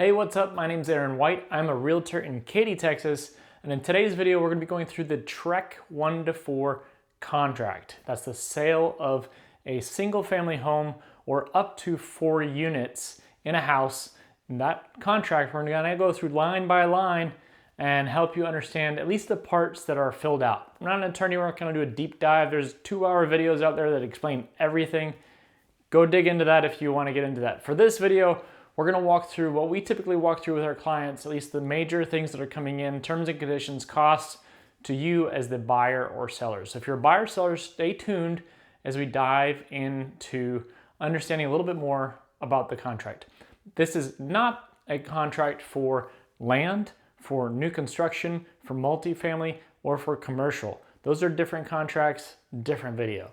Hey, what's up? My name's Aaron White. I'm a realtor in Katy, Texas, and in today's video, we're going to be going through the TREC 1-4 contract. That's the sale of a single family home or up to 4 units in a house. In that contract, we're going to go through line by line and help you understand at least the parts that are filled out. I'm not an attorney, we're not going to do a deep dive. There's 2-hour videos out there that explain everything. Go dig into that if you want to get into that. For this video, we're going to walk through what we typically walk through with our clients, at least the major things that are coming in, terms and conditions, costs to you as the buyer or seller. So if you're a buyer or seller, stay tuned as we dive into understanding a little bit more about the contract. This is not a contract for land, for new construction, for multifamily, or for commercial. Those are different contracts, different video.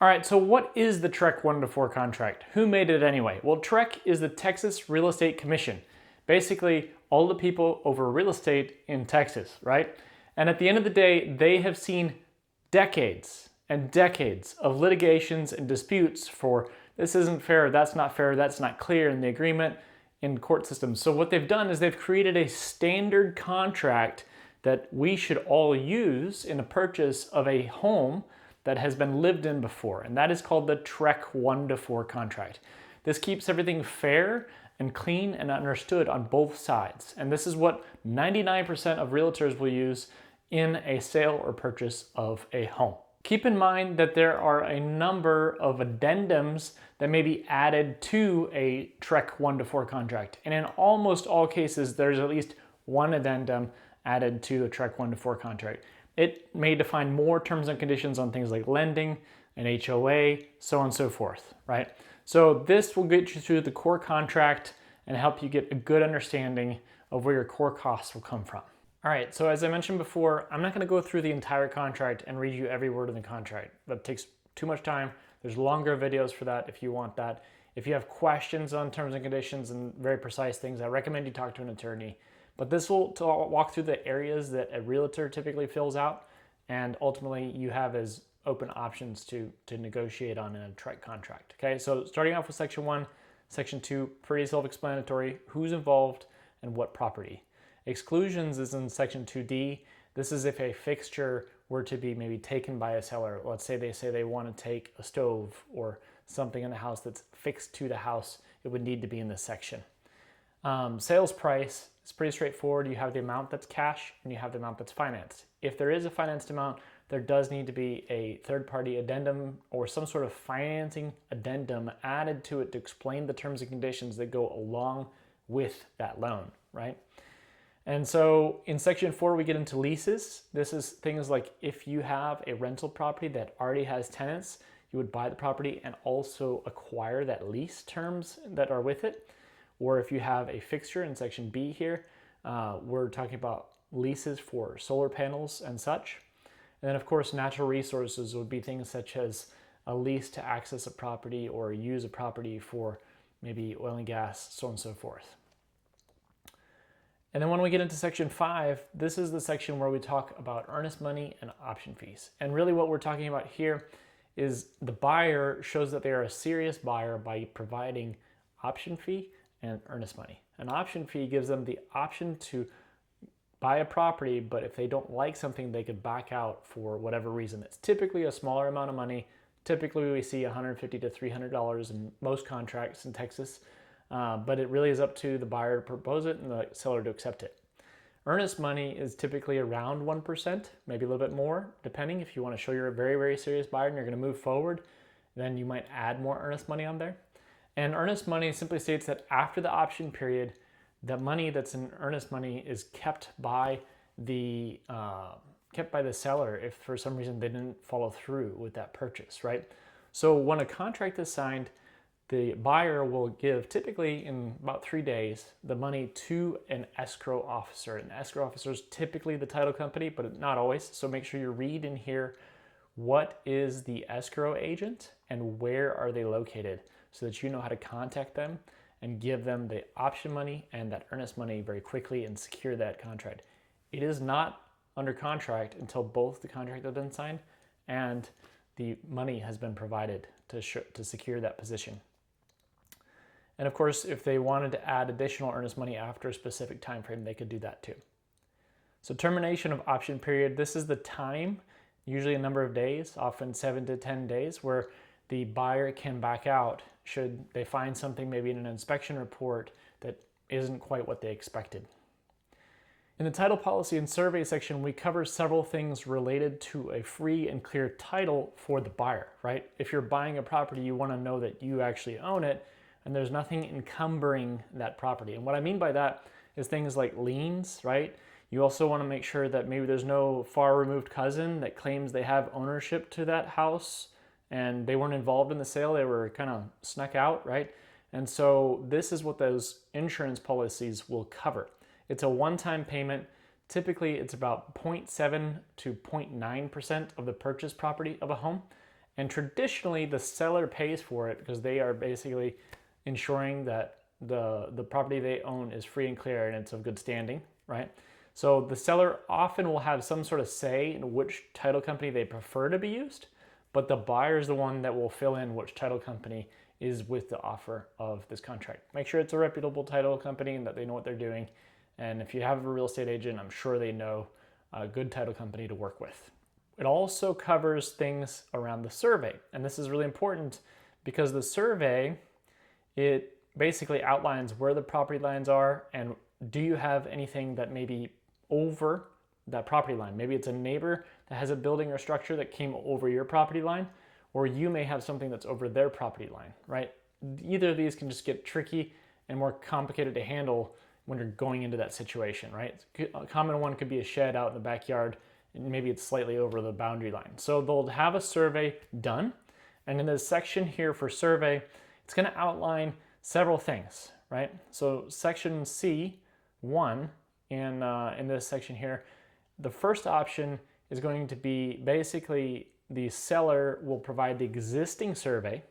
All right, so what is the TREC 1-4 contract? Who made it anyway? Well, TREC is the Texas Real Estate Commission. Basically, all the people over real estate in Texas, right? And at the end of the day, they have seen decades and decades of litigations and disputes for this isn't fair, that's not clear in the agreement in court systems. So what they've done is they've created a standard contract that we should all use in the purchase of a home that has been lived in before, and that is called the TREC 1-4 contract. This keeps everything fair and clean and understood on both sides, and this is what 99% of realtors will use in a sale or purchase of a home. Keep in mind that there are a number of addendums that may be added to a TREC 1-4 contract, and in almost all cases, there's at least one addendum added to a TREC 1-4 contract. It may define more terms and conditions on things like lending, an HOA, so on and so forth, right? So this will get you through the core contract and help you get a good understanding of where your core costs will come from. All right, so as I mentioned before, I'm not gonna go through the entire contract and read you every word in the contract. That takes too much time. There's longer videos for that if you want that. If you have questions on terms and conditions and very precise things, I recommend you talk to an attorney. But this will walk through the areas that a realtor typically fills out, and ultimately you have as open options to negotiate on in a TREC contract. Okay, so starting off with section 1, section 2, pretty self-explanatory, who's involved and what property. Exclusions is in section 2D. This is if a fixture were to be maybe taken by a seller. Let's say they want to take a stove or something in the house that's fixed to the house, it would need to be in this section. Sales price is pretty straightforward. You have the amount that's cash and you have the amount that's financed. If there is a financed amount, there does need to be a third-party addendum or some sort of financing addendum added to it to explain the terms and conditions that go along with that loan, right? And so in section 4, we get into leases. This is things like if you have a rental property that already has tenants, you would buy the property and also acquire that lease terms that are with it. Or if you have a fixture in section B here, we're talking about leases for solar panels and such. And then of course, natural resources would be things such as a lease to access a property or use a property for maybe oil and gas, so on and so forth. And then when we get into section 5, this is the section where we talk about earnest money and option fees. And really what we're talking about here is the buyer shows that they are a serious buyer by providing option fee and earnest money. An option fee gives them the option to buy a property, but if they don't like something, they could back out for whatever reason. It's typically a smaller amount of money. Typically, we see $150 to $300 in most contracts in Texas, but it really is up to the buyer to propose it and the seller to accept it. Earnest money is typically around 1%, maybe a little bit more, depending. If you want to show you're a very, very serious buyer and you're going to move forward, then you might add more earnest money on there. And earnest money simply states that after the option period, the money that's in earnest money is kept by the seller if for some reason they didn't follow through with that purchase, right? So when a contract is signed, the buyer will give, typically in about 3 days, the money to an escrow officer. An escrow officer is typically the title company, but not always. So make sure you read in here, what is the escrow agent and where are they located, so that you know how to contact them and give them the option money and that earnest money very quickly and secure that contract. It is not under contract until both the contract have been signed and the money has been provided to secure that position. And of course, if they wanted to add additional earnest money after a specific time frame, they could do that too. So termination of option period, this is the time, usually a number of days, often 7 to 10 days, where the buyer can back out should they find something maybe in an inspection report that isn't quite what they expected. In the title policy and survey section, we cover several things related to a free and clear title for the buyer, right? If you're buying a property, you want to know that you actually own it and there's nothing encumbering that property. And what I mean by that is things like liens, right? You also want to make sure that maybe there's no far removed cousin that claims they have ownership to that house and they weren't involved in the sale, they were kind of snuck out, right? And so this is what those insurance policies will cover. It's a one-time payment. Typically, it's about 0.7 to 0.9% of the purchase property of a home. And traditionally, the seller pays for it because they are basically ensuring that the property they own is free and clear and it's of good standing, right? So the seller often will have some sort of say in which title company they prefer to be used, but the buyer is the one that will fill in which title company is with the offer of this contract. Make sure it's a reputable title company and that they know what they're doing. And if you have a real estate agent, I'm sure they know a good title company to work with. It also covers things around the survey. And this is really important because the survey, it basically outlines where the property lines are and do you have anything that may be over that property line. Maybe it's a neighbor that has a building or structure that came over your property line, or you may have something that's over their property line, right? Either of these can just get tricky and more complicated to handle when you're going into that situation, right? A common one could be a shed out in the backyard, and maybe it's slightly over the boundary line. So they'll have a survey done, and in this section here for survey, it's gonna outline several things, right? So section C1 in this section here, the first option is going to be basically the seller will provide the existing survey.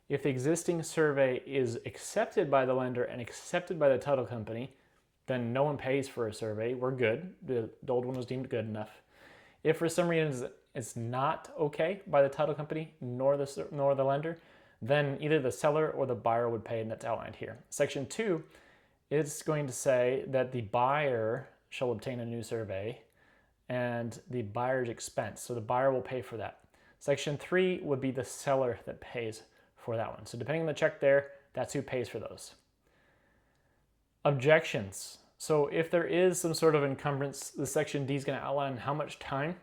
If the existing survey is accepted by the lender and accepted by the title company, then no one pays for a survey. We're good. The old one was deemed good enough. If for some reason it's not okay by the title company nor the lender, then either the seller or the buyer would pay, and that's outlined here. Section 2 is going to say that the buyer shall obtain a new survey and the buyer's expense. So the buyer will pay for that. Section 3 would be the seller that pays for that one. So depending on the check there, that's who pays for those. Objections. So if there is some sort of encumbrance, the section D is going to outline how much time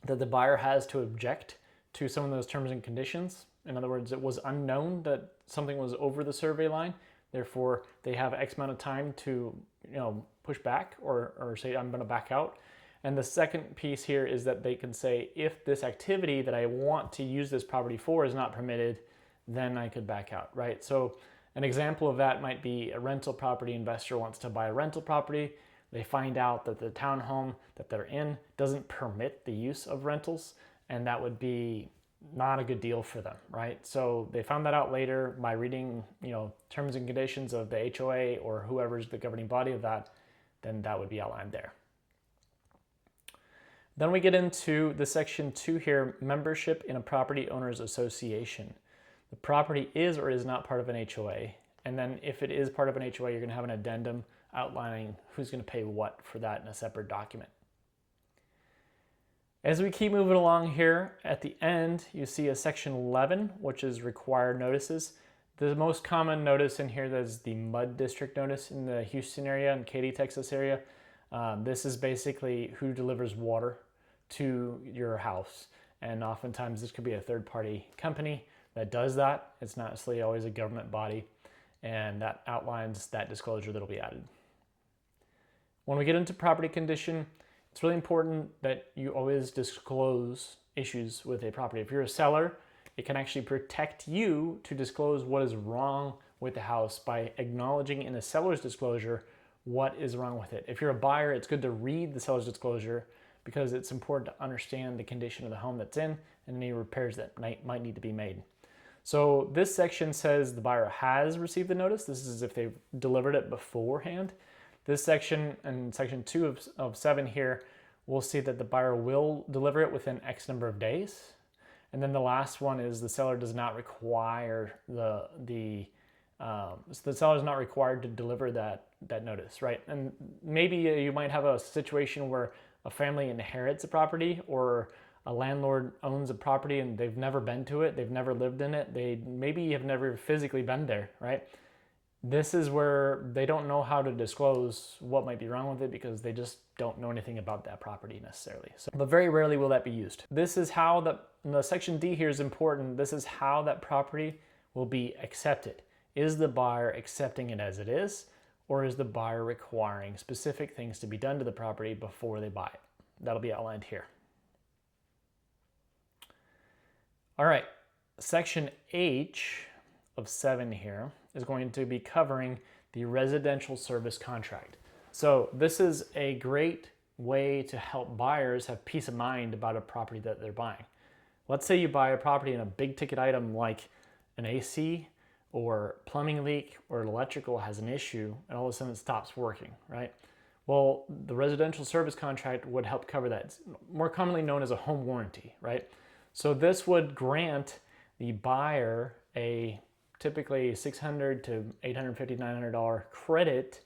that the buyer has to object to some of those terms and conditions. In other words, it was unknown that something was over the survey line. Therefore, they have X amount of time to, push back or say, I'm going to back out. And the second piece here is that they can say, if this activity that I want to use this property for is not permitted, then I could back out, right? So an example of that might be a rental property investor wants to buy a rental property. They find out that the townhome that they're in doesn't permit the use of rentals, and that would be not a good deal for them, right? So they found that out later by reading, terms and conditions of the HOA or whoever's the governing body of that, then that would be outlined there. Then we get into the section 2 here, membership in a property owners association. The property is or is not part of an HOA. And then if it is part of an HOA, you're gonna have an addendum outlining who's gonna pay what for that in a separate document. As we keep moving along here, at the end, you see a section 11, which is required notices. The most common notice in here is the MUD district notice in the Houston area and Katy, Texas area. This is basically who delivers water to your house. And oftentimes this could be a third-party company that does that. It's not necessarily always a government body, and that outlines that disclosure that'll be added. When we get into property condition, it's really important that you always disclose issues with a property. If you're a seller, it can actually protect you to disclose what is wrong with the house by acknowledging in the seller's disclosure what is wrong with it. If you're a buyer, it's good to read the seller's disclosure because it's important to understand the condition of the home that's in and any repairs that might need to be made. So this section says the buyer has received the notice. This is if they've delivered it beforehand. This section and section 2 of 7 here, we'll see that the buyer will deliver it within X number of days. And then the last one is the seller does not require the So the seller is not required to deliver that notice, right? And maybe you might have a situation where a family inherits a property, or a landlord owns a property and they've never been to it, they've never lived in it, they maybe have never physically been there, right? This is where they don't know how to disclose what might be wrong with it because they just don't know anything about that property necessarily. So, but very rarely will that be used. This is how the section D here is important. This is how that property will be accepted. Is the buyer accepting it as it is, or is the buyer requiring specific things to be done to the property before they buy it? That'll be outlined here. All right, section H of 7 here is going to be covering the residential service contract. So this is a great way to help buyers have peace of mind about a property that they're buying. Let's say you buy a property and a big ticket item like an AC or plumbing leak or electrical has an issue and all of a sudden it stops working, right? Well, the residential service contract would help cover that. It's more commonly known as a home warranty, right? So this would grant the buyer a typically $600 to $850, $900 credit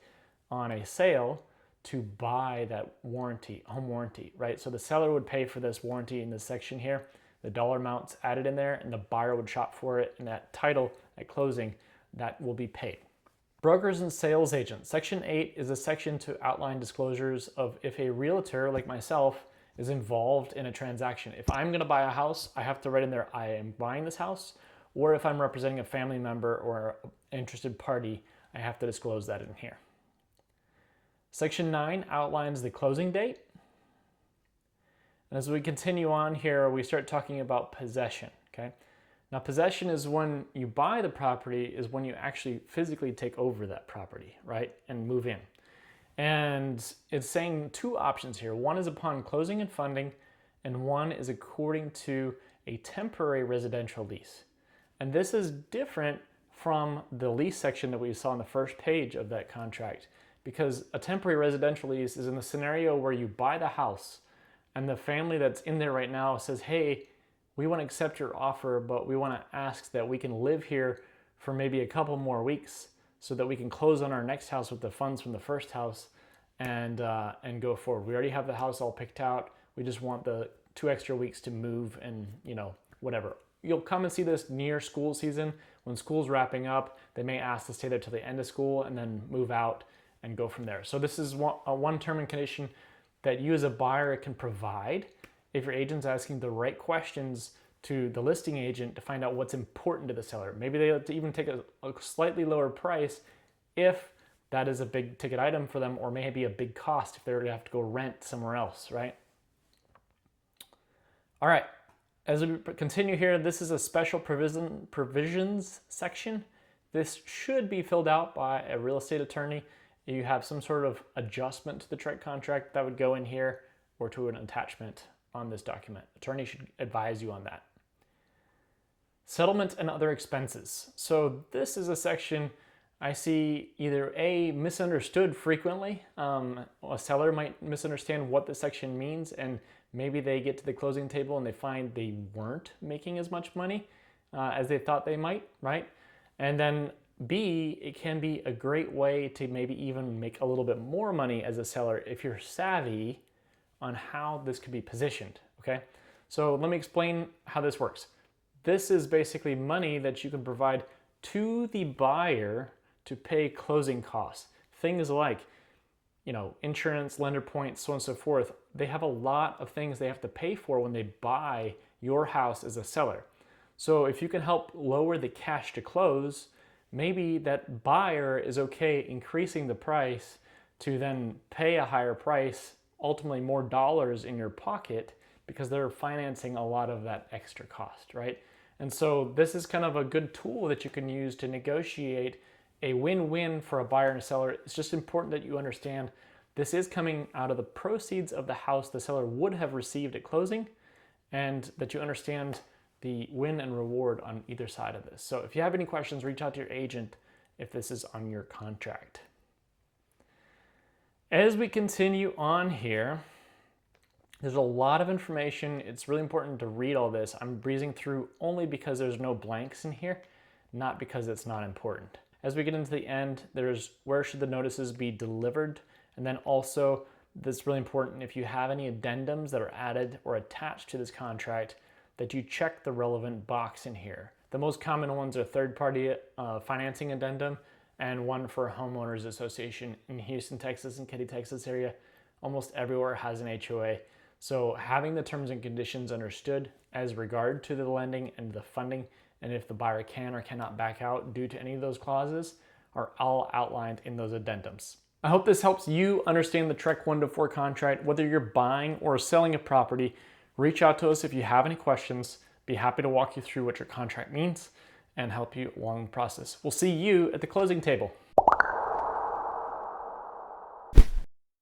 on a sale to buy that warranty, home warranty, right? So the seller would pay for this warranty in this section here. The dollar amount's added in there and the buyer would shop for it, and that title at closing, that will be paid. Brokers and sales agents. Section 8 is a section to outline disclosures of if a realtor like myself is involved in a transaction. If I'm gonna buy a house, I have to write in there, I am buying this house, or if I'm representing a family member or an interested party, I have to disclose that in here. Section 9 outlines the closing date. And as we continue on here, we start talking about possession, okay? Now possession is when you buy the property, is when you actually physically take over that property, right? And move in. And it's saying two options here. One is upon closing and funding, and one is according to a temporary residential lease. And this is different from the lease section that we saw on the first page of that contract, because a temporary residential lease is in the scenario where you buy the house and the family that's in there right now says, hey, we want to accept your offer, but we want to ask that we can live here for maybe a couple more weeks so that we can close on our next house with the funds from the first house and go forward. We already have the house all picked out. We just want the 2 extra weeks to move and, you know, whatever. You'll come and see this near school season. When school's wrapping up, they may ask to stay there till the end of school and then move out and go from there. So this is one term and condition that you as a buyer can provide if your agent's asking the right questions to the listing agent to find out what's important to the seller. Maybe they have to even take a slightly lower price if that is a big ticket item for them, or maybe a big cost if they're gonna have to go rent somewhere else, right? All right, as we continue here, this is a special provisions section. This should be filled out by a real estate attorney. You have some sort of adjustment to the TREC contract that would go in here, or to an attachment on this document. Attorney should advise you on that. Settlement and other expenses. So this is a section I see either A, misunderstood frequently. A seller might misunderstand what the section means, and maybe they get to the closing table and they find they weren't making as much money as they thought they might, right? And then B, it can be a great way to maybe even make a little bit more money as a seller if you're savvy on how this could be positioned, okay? So let me explain how this works. This is basically money that you can provide to the buyer to pay closing costs. Things like, you know, insurance, lender points, so on and so forth. They have a lot of things they have to pay for when they buy your house as a seller. So if you can help lower the cash to close, maybe that buyer is okay increasing the price to then pay a higher price, ultimately more dollars in your pocket, because they're financing a lot of that extra cost, right? And so this is kind of a good tool that you can use to negotiate a win-win for a buyer and a seller. It's just important that you understand this is coming out of the proceeds of the house the seller would have received at closing, and that you understand the win and reward on either side of this. So if you have any questions, reach out to your agent if this is on your contract. As we continue on here, there's a lot of information. It's really important to read all this. I'm breezing through only because there's no blanks in here, not because it's not important. As we get into the end, there's where should the notices be delivered, and then also that's really important if you have any addendums that are added or attached to this contract that you check the relevant box in here. The most common ones are third-party financing addendum and one for a homeowners association in Houston, Texas and Katy, Texas area. Almost everywhere has an HOA. So having the terms and conditions understood as regard to the lending and the funding, and if the buyer can or cannot back out due to any of those clauses, are all outlined in those addendums. I hope this helps you understand the TREC 1-4 contract. Whether you're buying or selling a property, reach out to us if you have any questions. Be happy to walk you through what your contract means and help you along the process. We'll see you at the closing table.